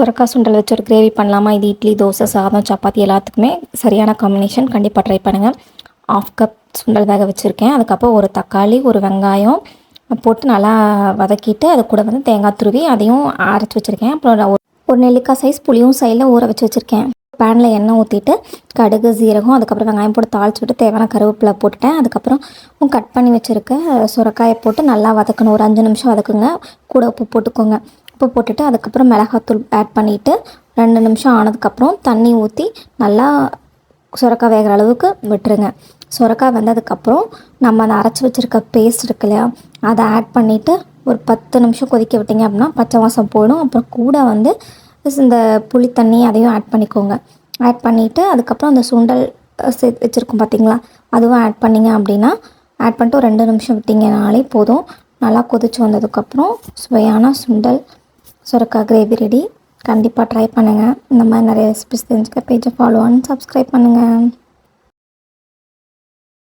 சுரக்கா சுண்டல் வச்சு ஒரு கிரேவி பண்ணலாமா? இது இட்லி, தோசை, சாதம், சப்பாத்தி எல்லாத்துக்குமே சரியான காம்பினேஷன். கண்டிப்பாக ட்ரை பண்ணுங்கள். 1/2 கப் சுண்டல் வேக வச்சுருக்கேன். அதுக்கப்புறம் ஒரு தக்காளி, ஒரு வெங்காயம் போட்டு நல்லா வதக்கிட்டு அது கூட வந்து தேங்காய் துருவி அதையும் அரைச்சி வச்சுருக்கேன். அப்புறம் ஒரு நெல்லிக்காய் சைஸ் புளியும் சைடில் ஊற வச்சு வச்சுருக்கேன். பேனில் எண்ணெய் ஊற்றிட்டு கடுகு, சீரகம், அதுக்கப்புறம் வெங்காயம் போட்டு தாளிச்சு விட்டு தேவையான கருவேப்பிலை போட்டுட்டேன். அதுக்கப்புறம் கட் பண்ணி வச்சுருக்க சுரக்காயை போட்டு நல்லா வதக்கணும். ஒரு 5 நிமிஷம் வதக்குங்க. கூட உப்பு போட்டுக்கோங்க. உப்பு போட்டுட்டு அதுக்கப்புறம் மிளகாத்தூள் ஆட் பண்ணிவிட்டு 2 நிமிஷம் ஆனதுக்கப்புறம் தண்ணி ஊற்றி நல்லா சுரக்காய் வேகிற அளவுக்கு விட்டுருங்க. சுரக்காய் வெந்ததுக்கப்புறம் நம்ம அதை அரைச்சி வச்சுருக்க பேஸ்ட் இருக்கு இல்லையா, அதை ஆட் பண்ணிவிட்டு ஒரு 10 நிமிஷம் கொதிக்க விட்டிங்க அப்படின்னா பச்சை வாசம் போயிடும். அப்புறம் கூட வந்து இந்த புளி தண்ணி அதையும் ஆட் பண்ணிக்கோங்க. ஆட் பண்ணிவிட்டு அதுக்கப்புறம் அந்த சுண்டல் வச்சுருக்கோம் பார்த்திங்களா, அதுவும் ஆட் பண்ணிங்க அப்படின்னா ஆட் பண்ணிட்டு ஒரு 2 நிமிஷம் விட்டிங்கனாலே போதும். நல்லா கொதிச்சு வந்ததுக்கப்புறம் சுவையான சுண்டல் சுரக்காய் கிரேவி ரெடி. கண்டிப்பாக ட்ரை பண்ணுங்கள். இந்த மாதிரி நிறைய ரெசிபிஸ் தெரிஞ்சுக்க பேஜை ஃபாலோ அண்ட் சப்ஸ்கிரைப் பண்ணுங்கள்.